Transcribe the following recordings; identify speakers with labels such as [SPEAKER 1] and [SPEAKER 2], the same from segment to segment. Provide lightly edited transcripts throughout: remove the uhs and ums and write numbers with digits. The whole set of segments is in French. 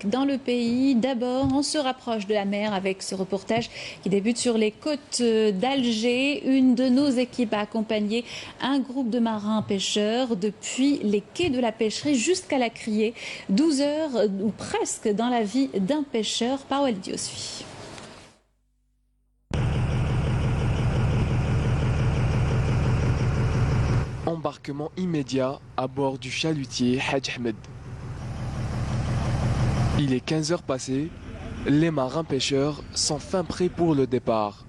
[SPEAKER 1] Dans le pays, d'abord, on se rapproche de la mer avec ce reportage qui débute sur les côtes d'Alger. Une de nos équipes a accompagné un groupe de marins pêcheurs depuis les quais de la pêcherie jusqu'à la criée. 12 heures ou presque dans la vie d'un pêcheur par Walid Yosfi.
[SPEAKER 2] Embarquement immédiat à bord du chalutier Hadj Ahmed. Il est 15 heures passées, les marins pêcheurs sont fin prêts pour le départ.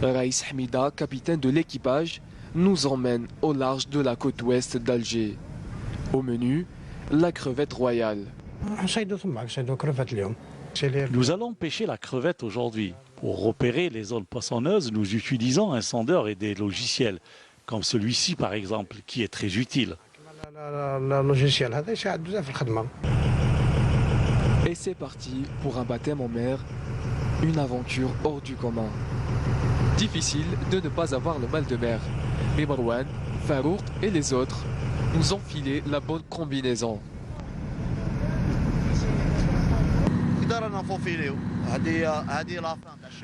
[SPEAKER 2] Raïs Hamida, capitaine de l'équipage, nous emmène au large de la côte ouest d'Alger. Au menu, la crevette royale.
[SPEAKER 3] Nous allons pêcher la crevette aujourd'hui. Pour repérer les zones poissonneuses, nous utilisons un sondeur et des logiciels, comme celui-ci par exemple, qui est très utile.
[SPEAKER 2] Et c'est parti pour un baptême en mer, une aventure hors du commun. Difficile de ne pas avoir le mal de mer. Mais Marwan, Farouk et les autres nous ont filé la bonne combinaison.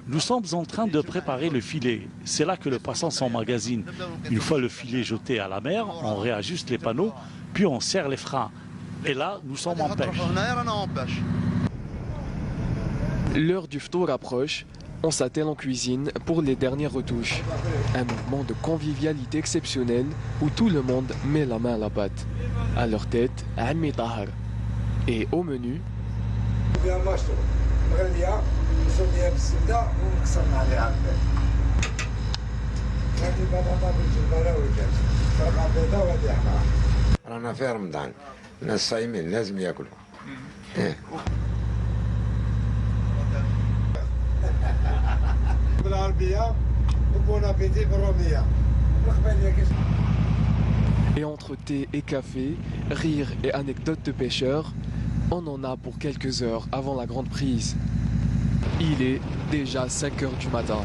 [SPEAKER 3] Nous sommes en train de préparer le filet. C'est là que le poisson s'emmagasine. Une fois le filet jeté à la mer, on réajuste les panneaux, puis on serre les freins. Et là, nous sommes en pêche.
[SPEAKER 2] L'heure du ftour approche. On s'attelle en cuisine pour les dernières retouches. Un mouvement de convivialité exceptionnel où tout le monde met la main à la pâte. À leur tête, Ammi Tahar. Et au menu,
[SPEAKER 4] رانا في رمضان الناس صايمين لازم ياكلوا بالعربيه وبون ابيتي بالروميه.
[SPEAKER 2] et entre thé et café, rire et anecdotes de pêcheurs, on en a pour quelques heures avant la grande prise. Il est déjà 5 heures du matin.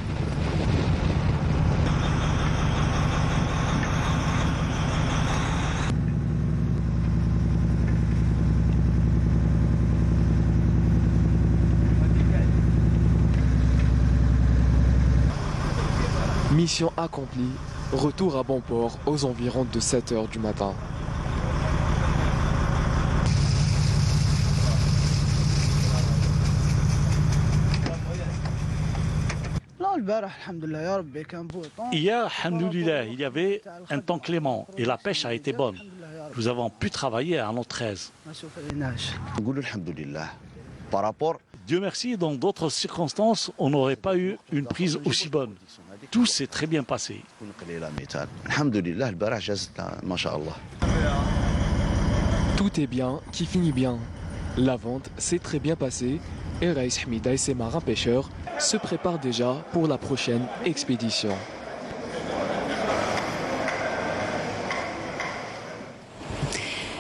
[SPEAKER 2] Mission accomplie, retour à bon port aux environs de 7 heures du matin.
[SPEAKER 3] Hier, alhamdoulilah, il y avait un temps clément et la pêche a été bonne. Nous avons pu travailler à notre aise. Dieu merci, dans d'autres circonstances, on n'aurait pas eu une prise aussi bonne. Tout s'est très bien passé.
[SPEAKER 2] Tout est bien qui finit bien. La vente s'est très bien passée et Raïs Hamida et ses marins pêcheurs se préparent déjà pour la prochaine expédition.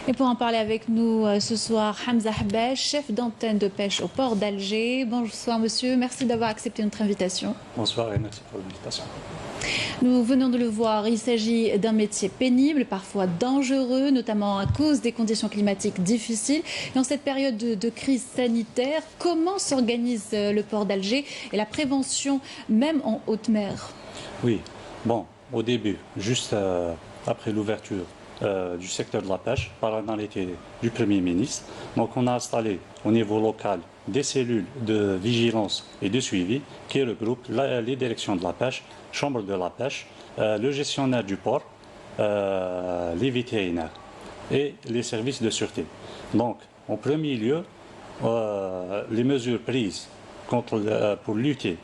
[SPEAKER 1] Et pour en parler avec nous ce soir, Hamza Habash, chef d'antenne de pêche au port d'Alger. Bonsoir monsieur, merci d'avoir accepté notre invitation.
[SPEAKER 5] Bonsoir et merci pour l'invitation.
[SPEAKER 1] Nous venons de le voir, il s'agit d'un métier pénible, parfois dangereux, notamment à cause des conditions climatiques difficiles. Et en cette période de crise sanitaire, comment s'organise le port d'Alger et la prévention même en haute mer?
[SPEAKER 5] Oui, bon, au début, juste après l'ouverture du secteur de la pêche par l'arrêté du Premier ministre, donc on a installé au niveau local des cellules de vigilance et de suivi qui regroupent les directions de la pêche, chambre de la pêche, le gestionnaire du port, les vétérinaires et les services de sûreté. Donc, en premier lieu, les mesures prises pour lutter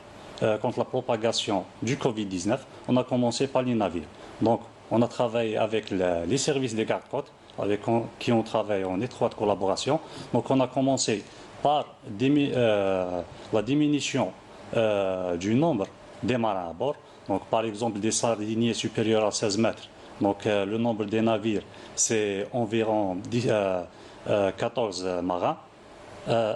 [SPEAKER 5] contre la propagation du Covid-19, on a commencé par les navires. Donc, on a travaillé avec les services des gardes-côtes, avec qui on travaille en étroite collaboration. Donc, on a commencé par la diminution du nombre des marins à bord. Donc, par exemple, des sardiniers supérieurs à 16 mètres. Donc, le nombre des navires, c'est environ 14 marins.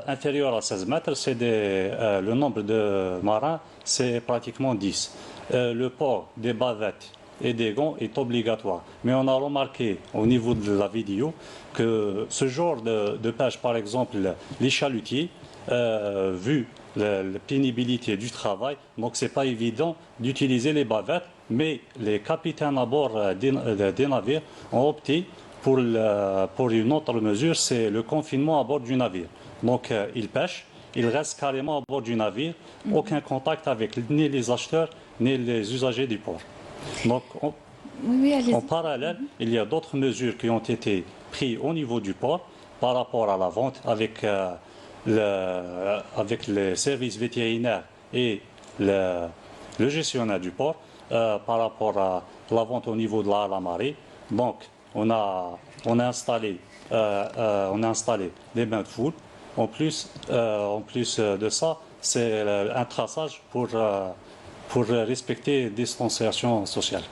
[SPEAKER 5] Inférieur à 16 mètres, le nombre de marins, c'est pratiquement 10. Le port des bavettes et des gants est obligatoire. Mais on a remarqué au niveau de la vidéo que ce genre de pêche, par exemple les chalutiers, vu la pénibilité du travail, donc c'est pas évident d'utiliser les bavettes, mais les capitaines à bord des navires ont opté pour une autre mesure, c'est le confinement à bord du navire. Donc ils pêchent, ils restent carrément à bord du navire, aucun contact avec ni les acheteurs ni les usagers du port. Donc en parallèle, il y a d'autres mesures qui ont été prises au niveau du port par rapport à la vente avec les services vétérinaires et le gestionnaire du port par rapport à la vente au niveau de la marée. Donc, on a installé des bains de foule. En plus de ça, c'est un traçage pour respecter les distanciations sociales.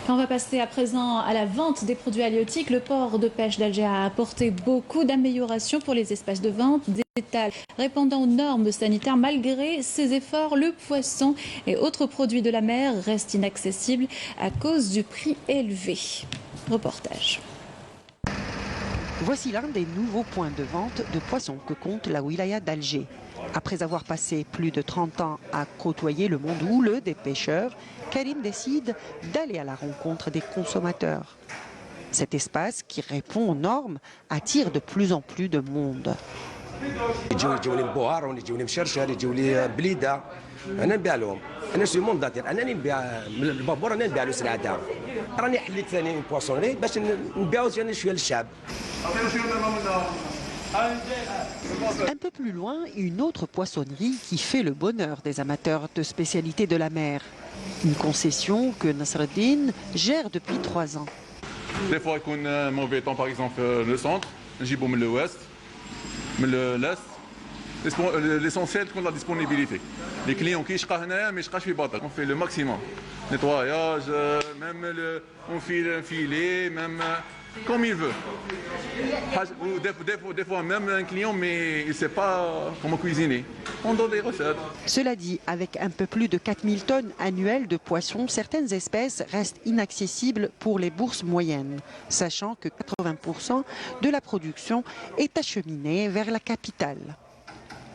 [SPEAKER 1] On va passer à présent à la vente des produits halieutiques. Le port de pêche d'Alger a apporté beaucoup d'améliorations pour les espaces de vente, des étals répondant aux normes sanitaires. Malgré ces efforts, le poisson et autres produits de la mer restent inaccessibles à cause du prix élevé. Reportage.
[SPEAKER 6] Voici l'un des nouveaux points de vente de poissons que compte la wilaya d'Alger. Après avoir passé plus de 30 ans à côtoyer le monde houleux des pêcheurs, Karim décide d'aller à la rencontre des consommateurs. Cet espace, qui répond aux normes, attire de plus en plus de monde.
[SPEAKER 7] يجوني البوار يجوني مشرشر يجوني بليده انا نبيع لهم انا شي مونداتير انا اللي نبيع من البابور انا نبيع له سلعه راني حليت ثاني بواسونري باش نبيعو شويه للشعب.
[SPEAKER 6] Un peu plus loin, une autre poissonnerie qui fait le bonheur des amateurs de spécialités de la mer. Une concession que Nasreddin gère depuis 3 ans.
[SPEAKER 8] Des fois, il y a un mauvais temps, par exemple, le centre, نجيبو من l'ouest, من l'est. L'essentiel, c'est la disponibilité. Les clients qui sont هنا ما يشقاش في باطل. On fait le maximum. Nettoyage, même on file un filet, même comme il veut. Des fois, même un client, mais il ne sait pas comment cuisiner. On donne des recettes.
[SPEAKER 6] Cela dit, avec un peu plus de 4000 tonnes annuelles de poissons, certaines espèces restent inaccessibles pour les bourses moyennes, sachant que 80% de la production est acheminée vers la capitale.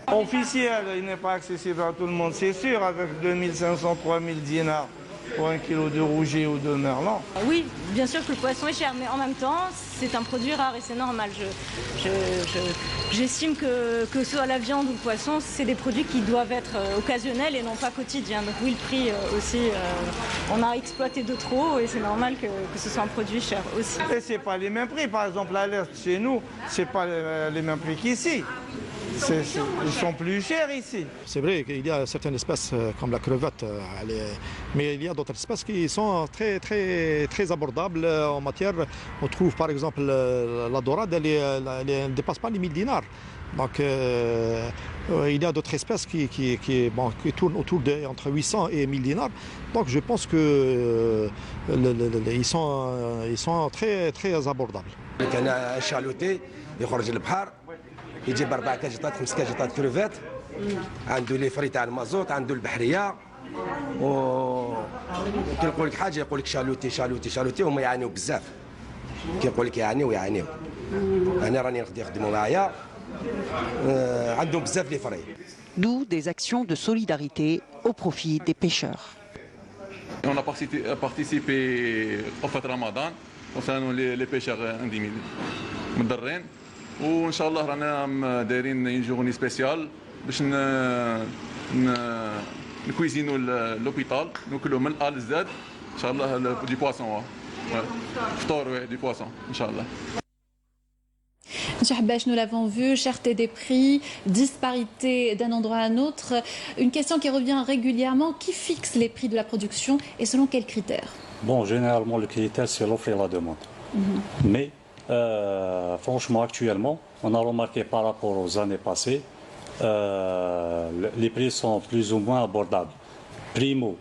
[SPEAKER 9] Officiel, il n'est pas accessible à tout le monde, c'est sûr, avec 2500-3000 dinars pour un kilo de rouget ou de merlan.
[SPEAKER 10] Oui, bien sûr que le poisson est cher, mais en même temps, c'est un produit rare et c'est normal. J'estime que ce soit la viande ou le poisson, c'est des produits qui doivent être occasionnels et non pas quotidiens. Donc oui, le prix aussi, on a exploité de trop et c'est normal que ce soit un produit cher aussi.
[SPEAKER 9] Et ce n'est pas les mêmes prix, par exemple l'alerte chez nous, ce n'est pas les mêmes prix qu'ici. Ils sont plus chers ici.
[SPEAKER 11] C'est vrai qu'il y a certaines espèces comme la crevette, mais il y a d'autres espèces qui sont très abordables en matière. On trouve par exemple la dorade, elle ne dépasse pas les 1000 dinars. Donc il y a d'autres espèces qui tournent autour entre 800 et 1000 dinars. Donc je pense qu'ils sont très abordables.
[SPEAKER 7] يجيب 4 كاجيطات 5 كاجيطات كروفات عنده لي فري تاع المازوت عنده البحريه كي نقول لك حاجه يقول لك شالوتي هما يعانيو بزاف كي يقول لك يعانيو انا راني نخدموا معايا عندهم بزاف لي فري.
[SPEAKER 6] D'où des actions de solidarité au profit des pêcheurs.
[SPEAKER 8] On a participé au fête Ramadan concernant les pêcheurs مضرين. وان شاء الله رانا دايرين جورني سبيسيال باش نكويزينو لوبيتال ناكلو من الال زاد ان شاء الله دي بواسون فطور دي بواسون ان شاء الله.
[SPEAKER 1] Monsieur Habash, nous l'avons vu, cherté des prix, disparité d'un endroit à un autre. Une question qui revient régulièrement, qui fixe les prix de la production et selon quels critères?
[SPEAKER 5] Bon, généralement le critère c'est l'offre et la demande. Mais franchement, actuellement, on a remarqué par rapport aux années passées, les prix sont plus ou moins abordables. Primo,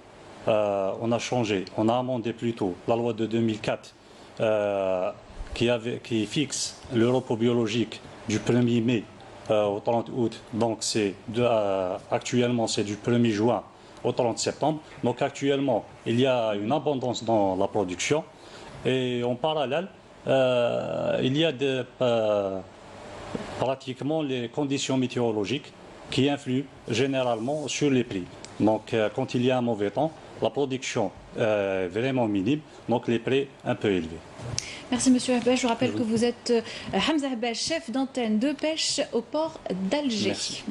[SPEAKER 5] on a changé, on a amendé plutôt la loi de 2004 qui fixe le repos biologique du 1er mai au 30 août. Donc actuellement c'est du 1er juin au 30 septembre. Donc actuellement, il y a une abondance dans la production. Et en parallèle, il y a pratiquement les conditions météorologiques qui influent généralement sur les prix. Donc quand il y a un mauvais temps, la production est vraiment minime, donc les prix un peu élevés.
[SPEAKER 1] Merci Monsieur Habash. Je rappelle que vous êtes Hamza Habash, chef d'antenne de pêche au port d'Alger.
[SPEAKER 5] Merci.